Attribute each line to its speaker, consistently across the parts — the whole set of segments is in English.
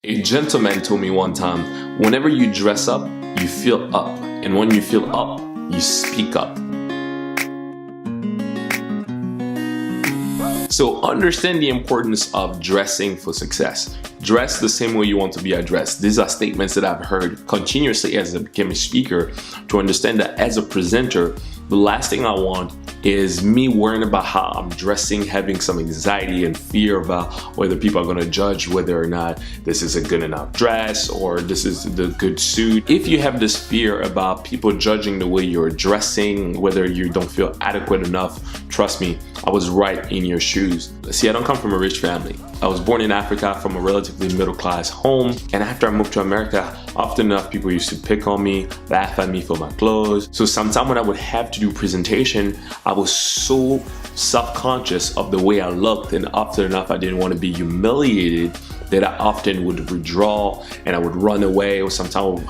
Speaker 1: A gentleman told me one time, whenever you dress up, you feel up. And when you feel up, you speak up. So understand the importance of dressing for success. Dress the same way you want to be addressed. These are statements that I've heard continuously as I became a speaker to understand that as a presenter, the last thing I want is me worrying about how I'm dressing, having some anxiety and fear about whether people are going to judge whether or not this is a good enough dress or this is the good suit. If you have this fear about people judging the way you're dressing, whether you don't feel adequate enough, trust me, I was right in your shoes. See, I don't come from a rich family. I was born in Africa from a relatively middle-class home, and after I moved to America, often enough people used to pick on me, laugh at me for my clothes. So sometimes when I would have to do presentation, I was so self-conscious of the way I looked, and often enough I didn't want to be humiliated that I often would withdraw and I would run away, or sometimes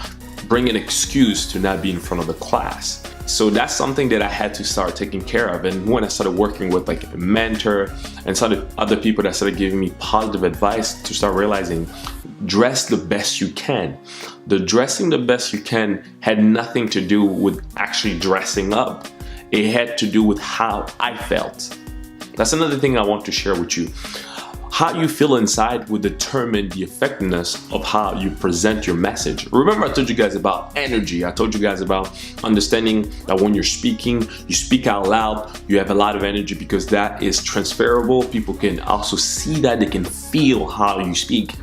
Speaker 1: bring an excuse to not be in front of the class. So that's something that I had to start taking care of. And when I started working with like a mentor and started other people that started giving me positive advice, to start realizing, dress the best you can. The dressing the best you can had nothing to do with actually dressing up. It had to do with how I felt. That's another thing I want to share with you. How you feel inside will determine the effectiveness of how you present your message. Remember, I told you guys about energy. I told you guys about understanding that when you're speaking, you speak out loud, you have a lot of energy because that is transferable. People can also see that, they can feel how you speak.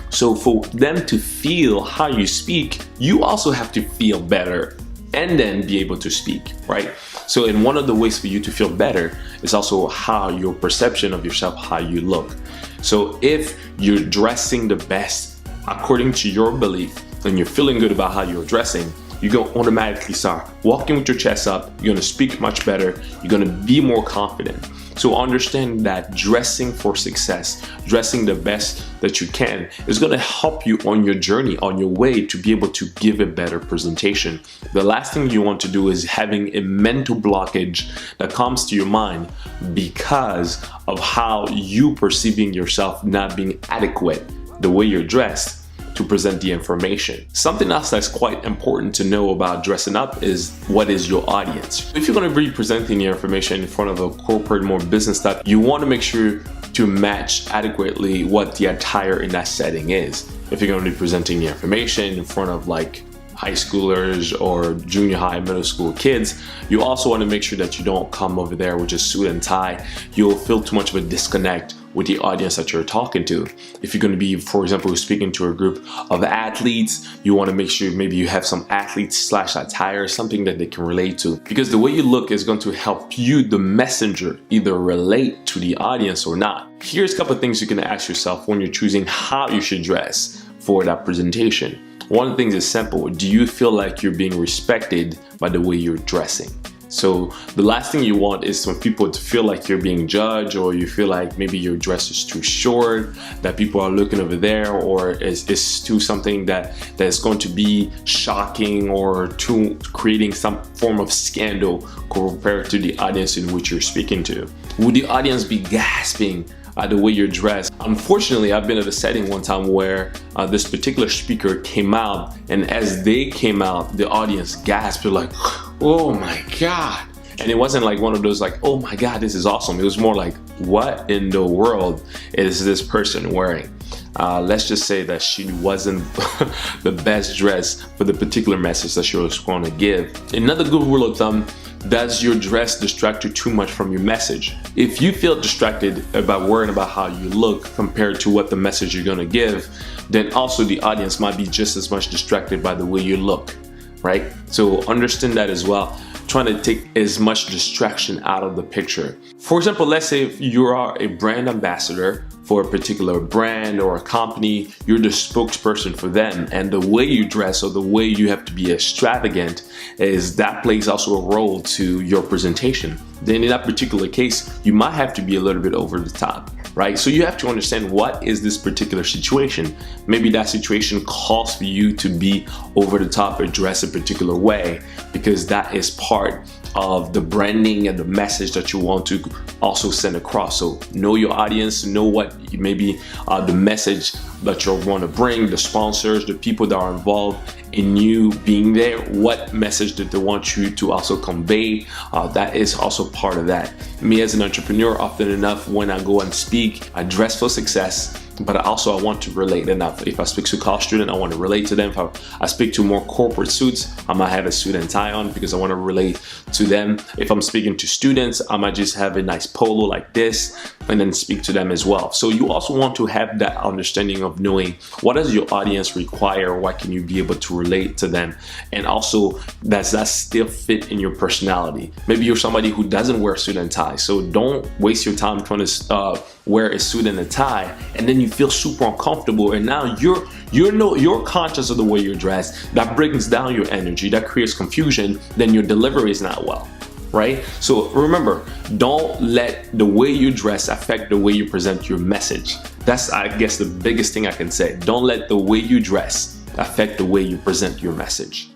Speaker 1: So for them to feel how you speak, you also have to feel better and then be able to speak, right? So in one of the ways for you to feel better is also how your perception of yourself, how you look. So if you're dressing the best according to your belief and you're feeling good about how you're dressing, you're going to automatically start walking with your chest up, you're going to speak much better, you're going to be more confident. So understand that dressing for success, dressing the best that you can, is going to help you on your journey, on your way to be able to give a better presentation. The last thing you want to do is having a mental blockage that comes to your mind because of how you perceiving yourself not being adequate, the way you're dressed, to present the information. Something else that's quite important to know about dressing up is what is your audience. If you're going to be presenting your information in front of a corporate, more business type, you want to make sure to match adequately what the attire in that setting is. If you're going to be presenting the information in front of like high schoolers or junior high, middle school kids, you also want to make sure that you don't come over there with just suit and tie. You'll feel too much of a disconnect with the audience that you're talking to. If you're going to be, for example, speaking to a group of athletes, you want to make sure maybe you have some athlete/attire, something that they can relate to. Because the way you look is going to help you, the messenger, either relate to the audience or not. Here's a couple of things you can ask yourself when you're choosing how you should dress for that presentation. One of the things is simple. Do you feel like you're being respected by the way you're dressing? So the last thing you want is for people to feel like you're being judged, or you feel like maybe your dress is too short, that people are looking over there, or is too something that's going to be shocking or too creating some form of scandal compared to the audience in which you're speaking to. Would the audience be gasping at the way you're dressed? Unfortunately, I've been at a setting one time where this particular speaker came out, and as they came out, the audience gasped, like, oh my God. And it wasn't like one of those like, oh my God, this is awesome. It was more like, what in the world is this person wearing? Let's just say that she wasn't the best dress for the particular message that she was going to give. Another good rule of thumb: does your dress distract you too much from your message? If you feel distracted about worrying about how you look compared to what the message you're going to give, then also the audience might be just as much distracted by the way you look, right? So understand that as well. Trying to take as much distraction out of the picture. For example, let's say if you are a brand ambassador for a particular brand or a company, you're the spokesperson for them, and the way you dress or the way you have to be extravagant is that plays also a role to your presentation. Then in that particular case, you might have to be a little bit over the top, right? So you have to understand, what is this particular situation? Maybe that situation calls for you to be over the top or dress a particular way, because that is part of the branding and the message that you want to also send across. So know your audience, know what maybe the message that you want to bring, the sponsors, the people that are involved in you being there, what message that they want you to also convey. That is also part of that. Me as an entrepreneur, often enough when I go and speak, I dress for success, but I want to relate enough. If I speak to college students, I want to relate to them. If I speak to more corporate suits, I might have a suit and tie on because I want to relate to them. If I'm speaking to students, I might just have a nice polo like this and then speak to them as well. So you also want to have that understanding of knowing what does your audience require, what can you be able to relate to them, and also does that still fit in your personality. Maybe you're somebody who doesn't wear a suit and tie, so don't waste your time trying to wear a suit and a tie and then you feel super uncomfortable, and now you're conscious of the way you're dressed. That brings down your energy, that creates confusion, then your delivery is not well, right? So remember, don't let the way you dress affect the way you present your message. That's, I guess, the biggest thing I can say. Don't let the way you dress affect the way you present your message.